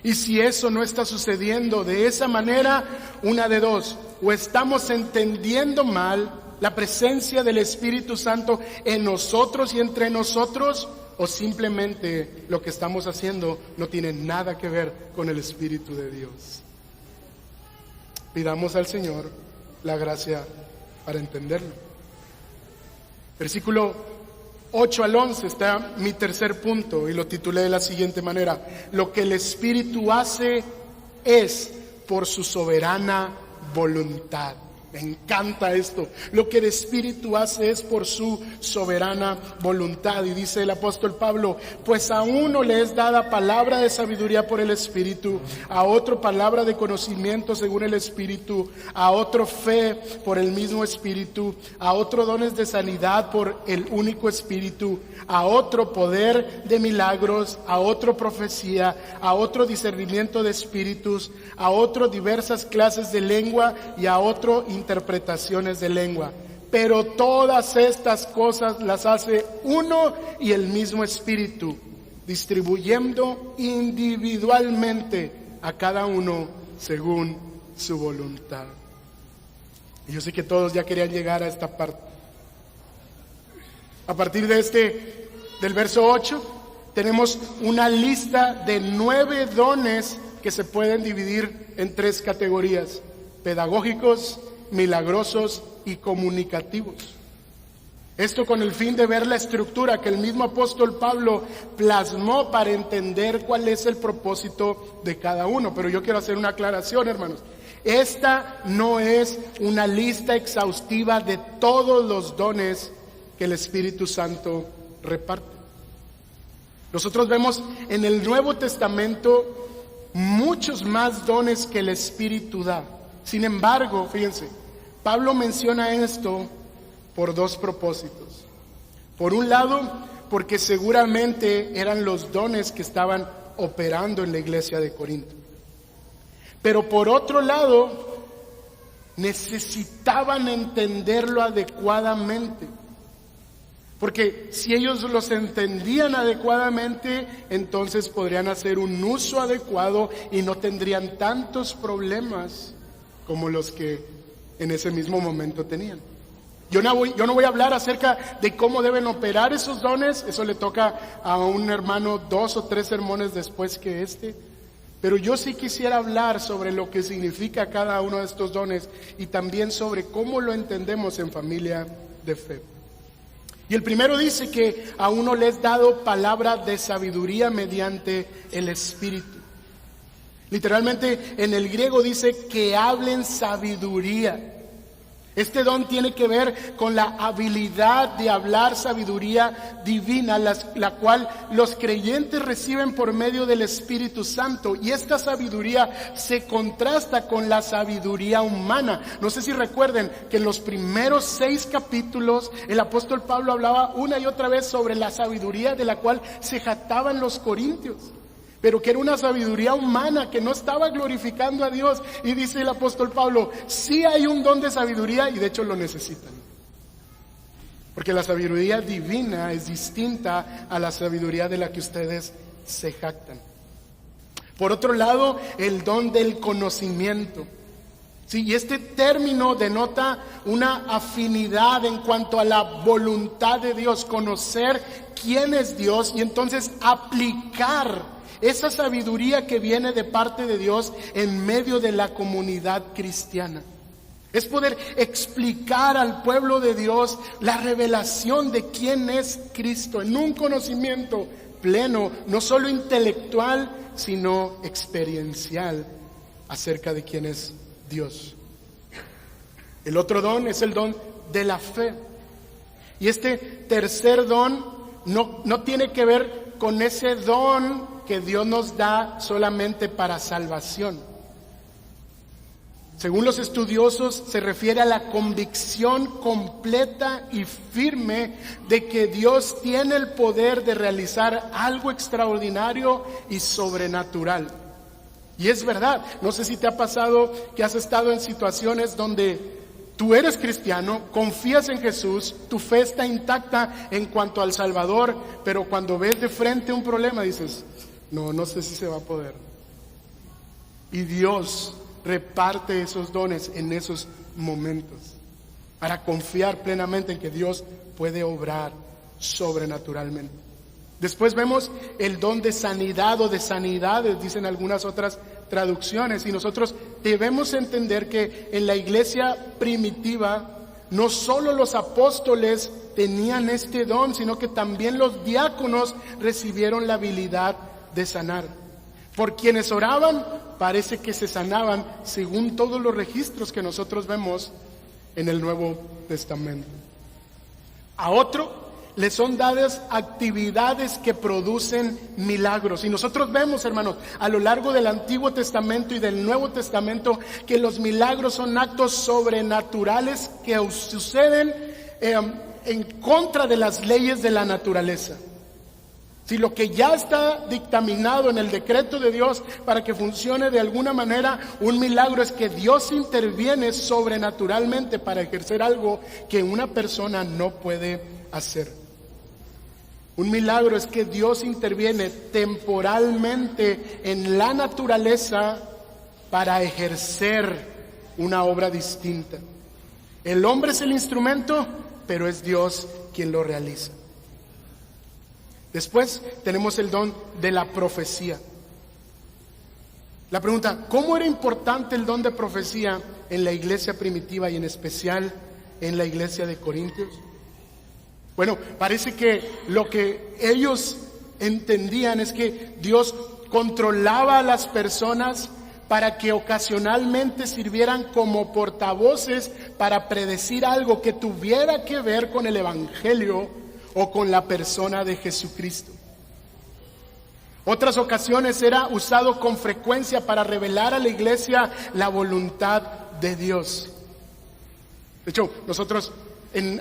Y si eso no está sucediendo de esa manera, una de dos: o estamos entendiendo mal la presencia del Espíritu Santo en nosotros y entre nosotros, o simplemente lo que estamos haciendo no tiene nada que ver con el Espíritu de Dios. Pidamos al Señor la gracia para entenderlo. Versículo 8 al 11 está mi tercer punto y lo titulé de la siguiente manera: lo que el Espíritu hace es por su soberana voluntad. Me encanta esto. Lo que el Espíritu hace es por su soberana voluntad. Y dice el apóstol Pablo: pues a uno le es dada palabra de sabiduría por el Espíritu, a otro palabra de conocimiento según el Espíritu, a otro fe por el mismo Espíritu, a otro dones de sanidad por el único Espíritu, a otro poder de milagros, a otro profecía, a otro discernimiento de espíritus, a otro diversas clases de lengua y a otro interpretaciones de lengua. Pero todas estas cosas las hace uno y el mismo Espíritu, distribuyendo individualmente a cada uno según su voluntad. Y yo sé que todos ya querían llegar a esta parte. A partir del verso 8, tenemos una lista de 9 dones que se pueden dividir en 3 categorías: pedagógicos, milagrosos y comunicativos. Esto con el fin de ver la estructura que el mismo apóstol Pablo plasmó para entender cuál es el propósito de cada uno. Pero yo quiero hacer una aclaración, hermanos. Esta no es una lista exhaustiva de todos los dones que el Espíritu Santo reparte. Nosotros vemos en el Nuevo Testamento muchos más dones que el Espíritu da. Sin embargo, fíjense, Pablo menciona esto por 2 propósitos. Por un lado, porque seguramente eran los dones que estaban operando en la iglesia de Corinto. Pero por otro lado, necesitaban entenderlo adecuadamente. Porque si ellos los entendían adecuadamente, entonces podrían hacer un uso adecuado y no tendrían tantos problemas como los que en ese mismo momento tenían. Yo no voy a hablar acerca de cómo deben operar esos dones, eso le toca a un hermano 2 o 3 sermones después que este. Pero yo sí quisiera hablar sobre lo que significa cada uno de estos dones y también sobre cómo lo entendemos en Familia de Fe. Y el primero dice que a uno le es dado palabra de sabiduría mediante el Espíritu. Literalmente en el griego dice que hablen sabiduría. Este don tiene que ver con la habilidad de hablar sabiduría divina, la cual los creyentes reciben por medio del Espíritu Santo. Y esta sabiduría se contrasta con la sabiduría humana. No sé si recuerden que en los primeros 6 capítulos el apóstol Pablo hablaba una y otra vez sobre la sabiduría de la cual se jactaban los corintios, pero que era una sabiduría humana que no estaba glorificando a Dios. Y dice el apóstol Pablo, sí hay un don de sabiduría y de hecho lo necesitan. Porque la sabiduría divina es distinta a la sabiduría de la que ustedes se jactan. Por otro lado, el don del conocimiento. Sí, y este término denota una afinidad en cuanto a la voluntad de Dios, conocer quién es Dios y entonces aplicar esa sabiduría que viene de parte de Dios en medio de la comunidad cristiana. Es poder explicar al pueblo de Dios la revelación de quién es Cristo en un conocimiento pleno, no solo intelectual, sino experiencial acerca de quién es Dios. El otro don es el don de la fe. Y este tercer don no tiene que ver con ese don que Dios nos da solamente para salvación. Según los estudiosos, se refiere a la convicción completa y firme de que Dios tiene el poder de realizar algo extraordinario y sobrenatural. Y es verdad, no sé si te ha pasado que has estado en situaciones donde tú eres cristiano, confías en Jesús, tu fe está intacta en cuanto al Salvador, pero cuando ves de frente un problema dices, no sé si se va a poder. Y Dios reparte esos dones en esos momentos para confiar plenamente en que Dios puede obrar sobrenaturalmente. Después vemos el don de sanidad o de sanidades, dicen algunas otras traducciones, y nosotros debemos entender que en la iglesia primitiva no solo los apóstoles tenían este don, sino que también los diáconos recibieron la habilidad de sanar. Por quienes oraban, parece que se sanaban según todos los registros que nosotros vemos en el Nuevo Testamento. A otro le son dadas actividades que producen milagros. Y nosotros vemos, hermanos, a lo largo del Antiguo Testamento y del Nuevo Testamento, que los milagros son actos sobrenaturales que suceden en contra de las leyes de la naturaleza. Si lo que ya está dictaminado en el decreto de Dios para que funcione de alguna manera, un milagro es que Dios interviene sobrenaturalmente para ejercer algo que una persona no puede hacer. Un milagro es que Dios interviene temporalmente en la naturaleza para ejercer una obra distinta. El hombre es el instrumento, pero es Dios quien lo realiza. Después tenemos el don de la profecía. La pregunta, ¿cómo era importante el don de profecía en la iglesia primitiva y en especial en la iglesia de Corintios? Bueno, parece que lo que ellos entendían es que Dios controlaba a las personas para que ocasionalmente sirvieran como portavoces para predecir algo que tuviera que ver con el Evangelio o con la persona de Jesucristo. Otras ocasiones era usado con frecuencia para revelar a la iglesia la voluntad de Dios. De hecho, nosotros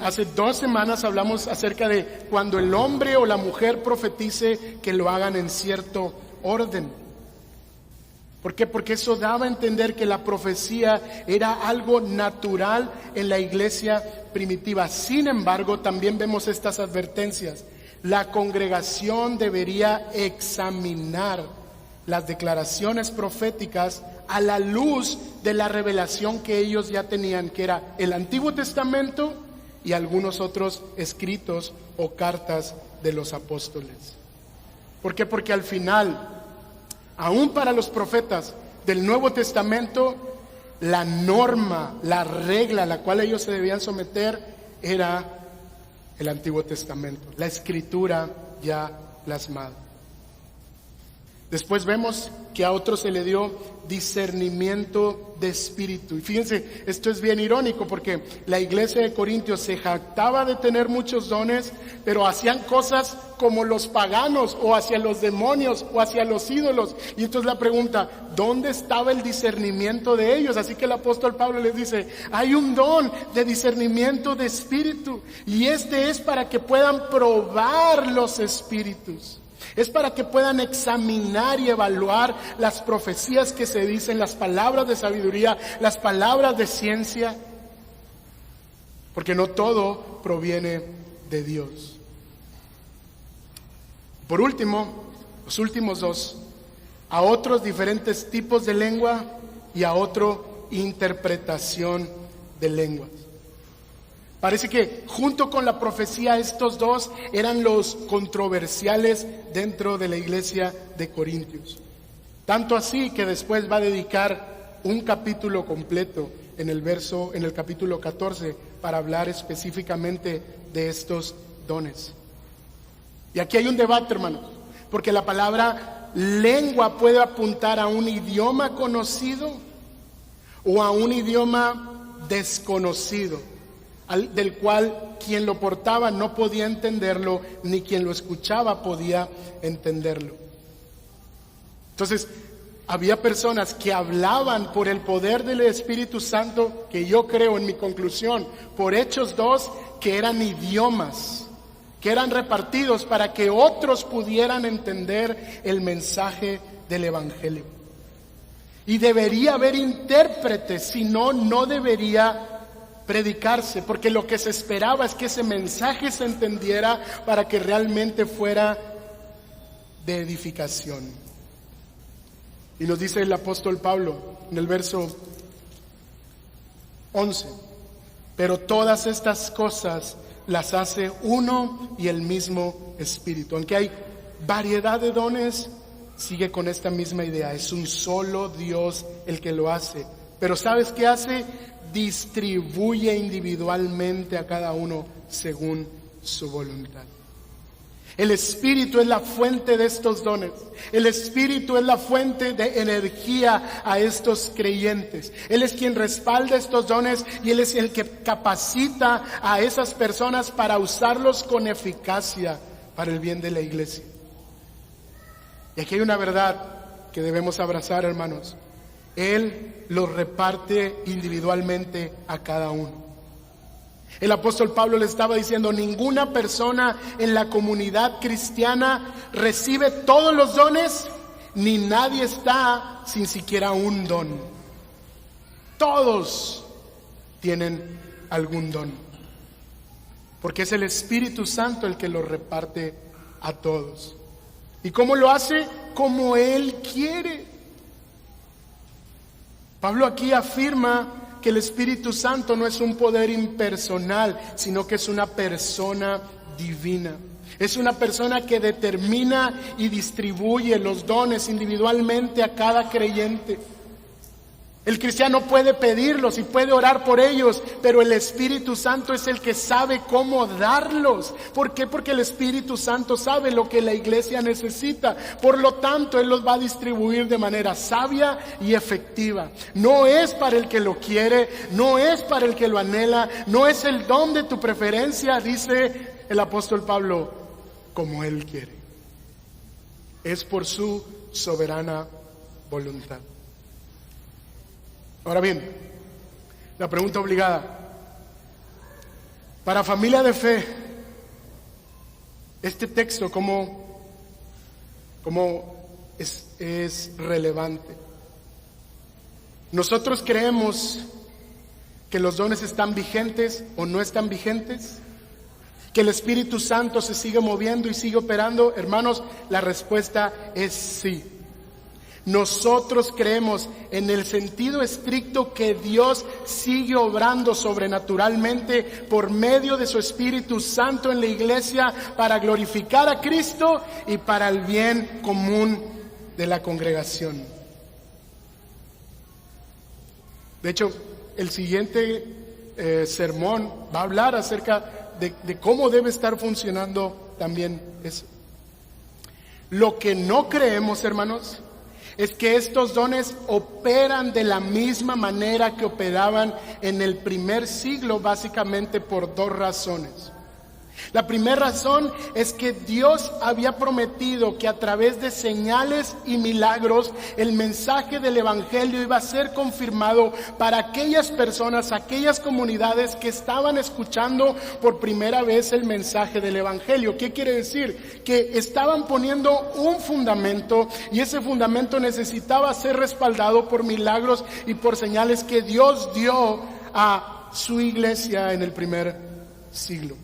hace 2 semanas hablamos acerca de cuando el hombre o la mujer profetice, que lo hagan en cierto orden. ¿Por qué? Porque eso daba a entender que la profecía era algo natural en la iglesia primitiva. Sin embargo, también vemos estas advertencias. La congregación debería examinar las declaraciones proféticas a la luz de la revelación que ellos ya tenían, que era el Antiguo Testamento y algunos otros escritos o cartas de los apóstoles. ¿Por qué? Porque al final, aún para los profetas del Nuevo Testamento, la norma, la regla a la cual ellos se debían someter era el Antiguo Testamento, la escritura ya plasmada. Después vemos que a otros se le dio discernimiento de espíritu. Y fíjense, esto es bien irónico porque la iglesia de Corintios se jactaba de tener muchos dones, pero hacían cosas como los paganos o hacia los demonios o hacia los ídolos. Y entonces la pregunta, ¿dónde estaba el discernimiento de ellos? Así que el apóstol Pablo les dice, hay un don de discernimiento de espíritu y este es para que puedan probar los espíritus. Es para que puedan examinar y evaluar las profecías que se dicen, las palabras de sabiduría, las palabras de ciencia, porque no todo proviene de Dios. Por último, los últimos dos, a otros diferentes tipos de lengua y a otra interpretación de lenguas. Parece que junto con la profecía estos dos eran los controversiales dentro de la iglesia de Corintios. Tanto así que después va a dedicar un capítulo completo en el capítulo 14 para hablar específicamente de estos dones. Y aquí hay un debate, hermanos, porque la palabra lengua puede apuntar a un idioma conocido o a un idioma desconocido, del cual quien lo portaba no podía entenderlo, ni quien lo escuchaba podía entenderlo. Entonces, había personas que hablaban por el poder del Espíritu Santo, que yo creo en mi conclusión, por Hechos 2, que eran idiomas, que eran repartidos para que otros pudieran entender el mensaje del Evangelio. Y debería haber intérpretes, si no, no debería predicarse, porque lo que se esperaba es que ese mensaje se entendiera para que realmente fuera de edificación. Y nos dice el apóstol Pablo en el verso 11, pero todas estas cosas las hace uno y el mismo Espíritu. Aunque hay variedad de dones, sigue con esta misma idea, es un solo Dios el que lo hace. Pero ¿sabes qué hace? Distribuye individualmente a cada uno según su voluntad. El Espíritu es la fuente de estos dones. El Espíritu es la fuente de energía a estos creyentes. Él es quien respalda estos dones y Él es el que capacita a esas personas para usarlos con eficacia para el bien de la iglesia. Y aquí hay una verdad que debemos abrazar, hermanos. Él los reparte individualmente a cada uno. El apóstol Pablo le estaba diciendo, ninguna persona en la comunidad cristiana recibe todos los dones, ni nadie está sin siquiera un don. Todos tienen algún don, porque es el Espíritu Santo el que los reparte a todos. ¿Y cómo lo hace? Como Él quiere. Pablo aquí afirma que el Espíritu Santo no es un poder impersonal, sino que es una persona divina. Es una persona que determina y distribuye los dones individualmente a cada creyente. El cristiano puede pedirlos y puede orar por ellos, pero el Espíritu Santo es el que sabe cómo darlos. ¿Por qué? Porque el Espíritu Santo sabe lo que la iglesia necesita. Por lo tanto, Él los va a distribuir de manera sabia y efectiva. No es para el que lo quiere, no es para el que lo anhela, no es el don de tu preferencia, dice el apóstol Pablo, como Él quiere. Es por su soberana voluntad. Ahora bien, la pregunta obligada. Para familia de fe, este texto, ¿cómo es relevante? Nosotros creemos que los dones están vigentes o no están vigentes, que el Espíritu Santo se sigue moviendo y sigue operando. Hermanos, la respuesta es sí. Nosotros creemos en el sentido estricto que Dios sigue obrando sobrenaturalmente por medio de su Espíritu Santo en la iglesia para glorificar a Cristo y para el bien común de la congregación. De hecho, el siguiente sermón va a hablar acerca de cómo debe estar funcionando también eso. Lo que no creemos, hermanos, es que estos dones operan de la misma manera que operaban en el primer siglo, básicamente por dos razones. La primera razón es que Dios había prometido que a través de señales y milagros el mensaje del Evangelio iba a ser confirmado para aquellas personas, aquellas comunidades que estaban escuchando por primera vez el mensaje del Evangelio. ¿Qué quiere decir? Que estaban poniendo un fundamento y ese fundamento necesitaba ser respaldado por milagros y por señales que Dios dio a su iglesia en el primer siglo.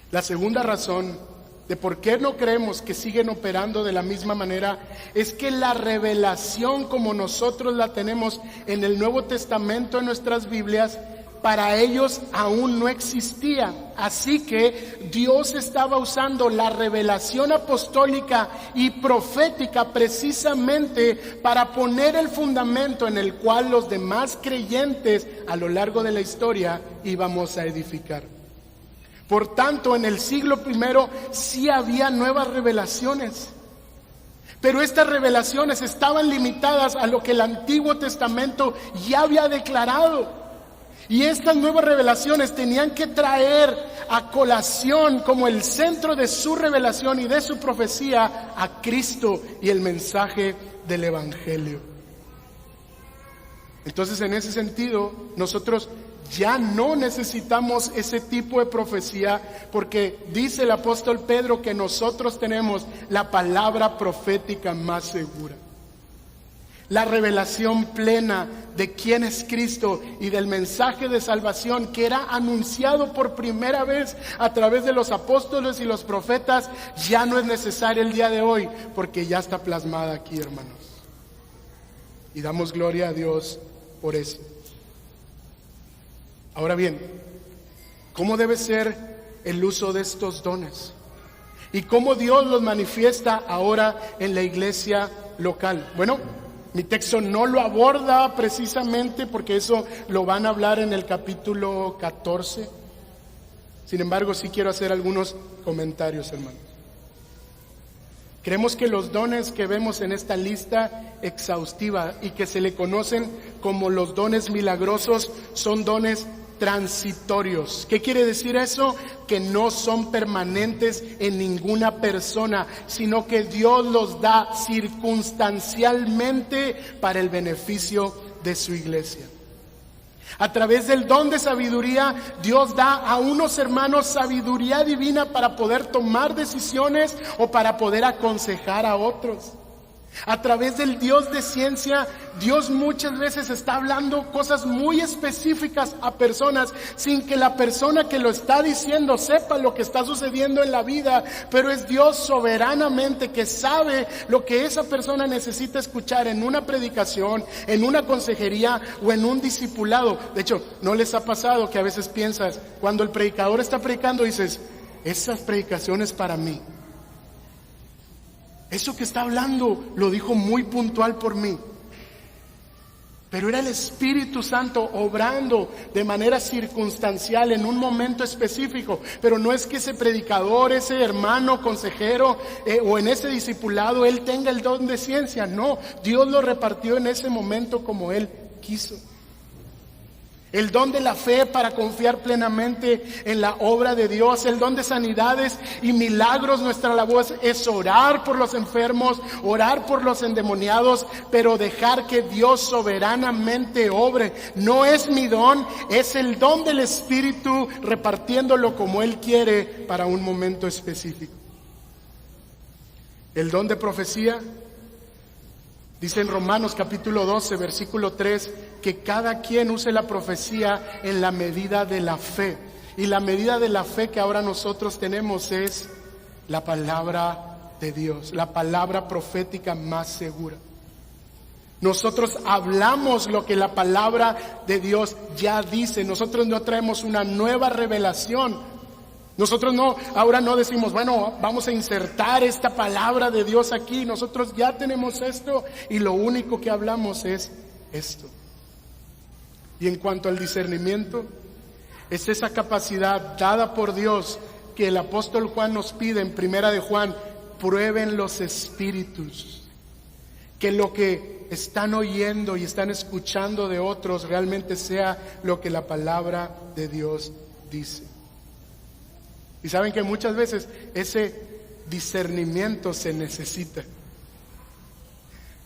La segunda razón de por qué no creemos que siguen operando de la misma manera es que la revelación como nosotros la tenemos en el Nuevo Testamento en nuestras Biblias, para ellos aún no existía. Así que Dios estaba usando la revelación apostólica y profética precisamente para poner el fundamento en el cual los demás creyentes a lo largo de la historia íbamos a edificar. Por tanto, en el siglo primero sí había nuevas revelaciones, pero estas revelaciones estaban limitadas a lo que el Antiguo Testamento ya había declarado. Y estas nuevas revelaciones tenían que traer a colación como el centro de su revelación y de su profecía a Cristo y el mensaje del Evangelio. Entonces, en ese sentido, nosotros ya no necesitamos ese tipo de profecía, porque dice el apóstol Pedro que nosotros tenemos la palabra profética más segura. La revelación plena de quién es Cristo y del mensaje de salvación que era anunciado por primera vez a través de los apóstoles y los profetas ya no es necesaria el día de hoy, porque ya está plasmada aquí, hermanos. Y damos gloria a Dios por eso. Ahora bien, ¿cómo debe ser el uso de estos dones? ¿Y cómo Dios los manifiesta ahora en la iglesia local? Bueno, mi texto no lo aborda precisamente porque eso lo van a hablar en el capítulo 14. Sin embargo, sí quiero hacer algunos comentarios, hermanos. Creemos que los dones que vemos en esta lista exhaustiva y que se le conocen como los dones milagrosos son dones transitorios. ¿Qué quiere decir eso? Que no son permanentes en ninguna persona, sino que Dios los da circunstancialmente para el beneficio de su iglesia. A través del don de sabiduría, Dios da a unos hermanos sabiduría divina para poder tomar decisiones o para poder aconsejar a otros. A través del Dios de ciencia, Dios muchas veces está hablando cosas muy específicas a personas sin que la persona que lo está diciendo sepa lo que está sucediendo en la vida, pero es Dios soberanamente que sabe lo que esa persona necesita escuchar en una predicación, en una consejería o en un discipulado. De hecho, ¿no les ha pasado que a veces piensas, cuando el predicador está predicando, dices, esa predicación es para mí? Eso que está hablando lo dijo muy puntual por mí. Pero era el Espíritu Santo obrando de manera circunstancial en un momento específico. Pero no es que ese predicador, ese hermano, consejero o en ese discipulado él tenga el don de ciencia. No, Dios lo repartió en ese momento como él quiso. El don de la fe para confiar plenamente en la obra de Dios, el don de sanidades y milagros. Nuestra labor es orar por los enfermos, orar por los endemoniados, pero dejar que Dios soberanamente obre. No es mi don, es el don del Espíritu repartiéndolo como Él quiere para un momento específico. El don de profecía Dice en Romanos capítulo 12, versículo 3, que cada quien use la profecía en la medida de la fe. Y la medida de la fe que ahora nosotros tenemos es la palabra de Dios, la palabra profética más segura. Nosotros hablamos lo que la palabra de Dios ya dice. Nosotros no traemos una nueva revelación. Nosotros ahora no decimos, bueno, vamos a insertar esta palabra de Dios aquí. Nosotros ya tenemos esto y lo único que hablamos es esto. Y en cuanto al discernimiento, es esa capacidad dada por Dios que el apóstol Juan nos pide en Primera de Juan: prueben los espíritus, que lo que están oyendo y están escuchando de otros realmente sea lo que la palabra de Dios dice. Y saben que muchas veces ese discernimiento se necesita.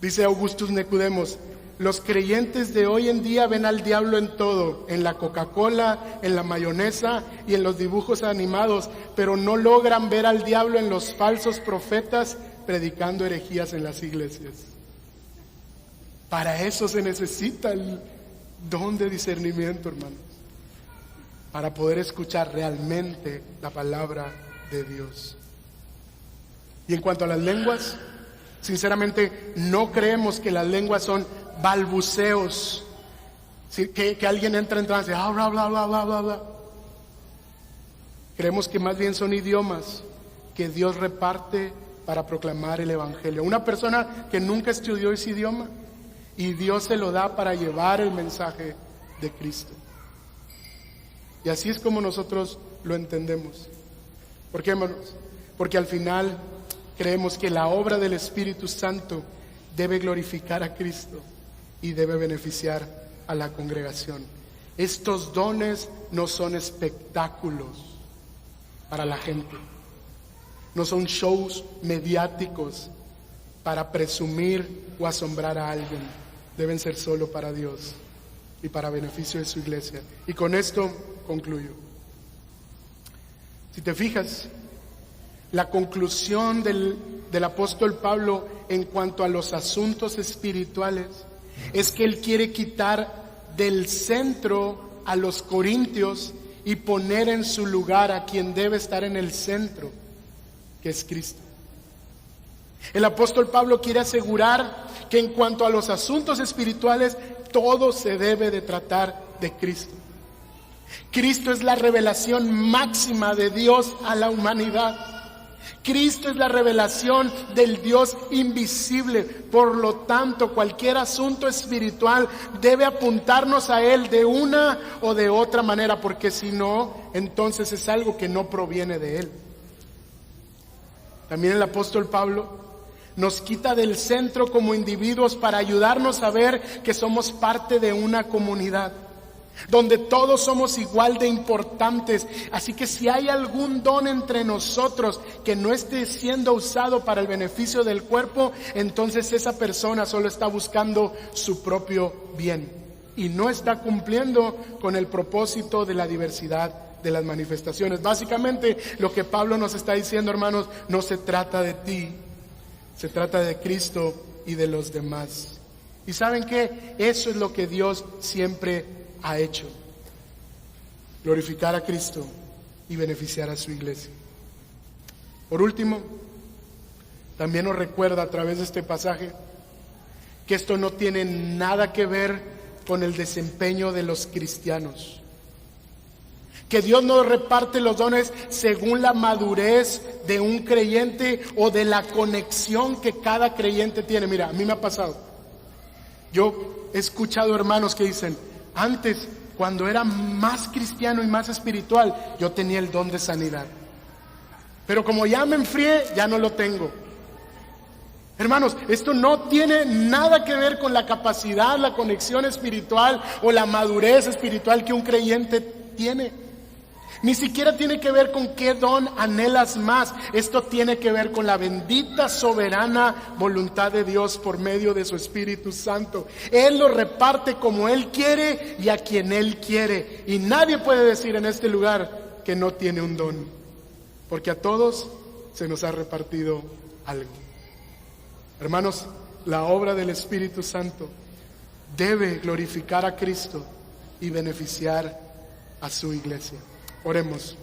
Dice Augustus Nicodemos: los creyentes de hoy en día ven al diablo en todo, en la Coca-Cola, en la mayonesa y en los dibujos animados, pero no logran ver al diablo en los falsos profetas predicando herejías en las iglesias. Para eso se necesita el don de discernimiento, hermanos, para poder escuchar realmente la palabra de Dios. Y en cuanto a las lenguas, sinceramente no creemos que las lenguas son balbuceos, que alguien entra en trance, bla, bla, bla, bla, bla, bla. Creemos que más bien son idiomas que Dios reparte para proclamar el evangelio. Una persona que nunca estudió ese idioma, y Dios se lo da para llevar el mensaje de Cristo. Y así es como nosotros lo entendemos. ¿Por qué, hermanos? Porque al final creemos que la obra del Espíritu Santo debe glorificar a Cristo y debe beneficiar a la congregación. Estos dones no son espectáculos para la gente, no son shows mediáticos para presumir o asombrar a alguien. Deben ser solo para Dios y para beneficio de su iglesia. Y con esto concluyo. Si te fijas, la conclusión del apóstol Pablo en cuanto a los asuntos espirituales es que él quiere quitar del centro a los corintios y poner en su lugar a quien debe estar en el centro, que es Cristo. El apóstol Pablo quiere asegurar que en cuanto a los asuntos espirituales, todo se debe de tratar de Cristo. Cristo es la revelación máxima de Dios a la humanidad. Cristo es la revelación del Dios invisible. Por lo tanto, cualquier asunto espiritual debe apuntarnos a Él de una o de otra manera, porque si no, entonces es algo que no proviene de Él. También el apóstol Pablo nos quita del centro como individuos para ayudarnos a ver que somos parte de una comunidad donde todos somos igual de importantes. Así que si hay algún don entre nosotros que no esté siendo usado para el beneficio del cuerpo, entonces esa persona solo está buscando su propio bien y no está cumpliendo con el propósito de la diversidad de las manifestaciones. Básicamente lo que Pablo nos está diciendo, hermanos, no se trata de ti, se trata de Cristo y de los demás. ¿Y saben qué? Eso es lo que Dios siempre ha hecho: glorificar a Cristo y beneficiar a su iglesia. Por último, también nos recuerda a través de este pasaje que esto no tiene nada que ver con el desempeño de los cristianos, que Dios no reparte los dones según la madurez de un creyente o de la conexión que cada creyente tiene. Mira, a mí me ha pasado. Yo he escuchado hermanos que dicen: antes, cuando era más cristiano y más espiritual, yo tenía el don de sanidad, pero como ya me enfrié, ya no lo tengo. Hermanos, esto no tiene nada que ver con la capacidad, la conexión espiritual o la madurez espiritual que un creyente tiene. Ni siquiera tiene que ver con qué don anhelas más. Esto tiene que ver con la bendita, soberana voluntad de Dios por medio de su Espíritu Santo. Él lo reparte como Él quiere y a quien Él quiere. Y nadie puede decir en este lugar que no tiene un don, porque a todos se nos ha repartido algo. Hermanos, la obra del Espíritu Santo debe glorificar a Cristo y beneficiar a su iglesia. Oremos.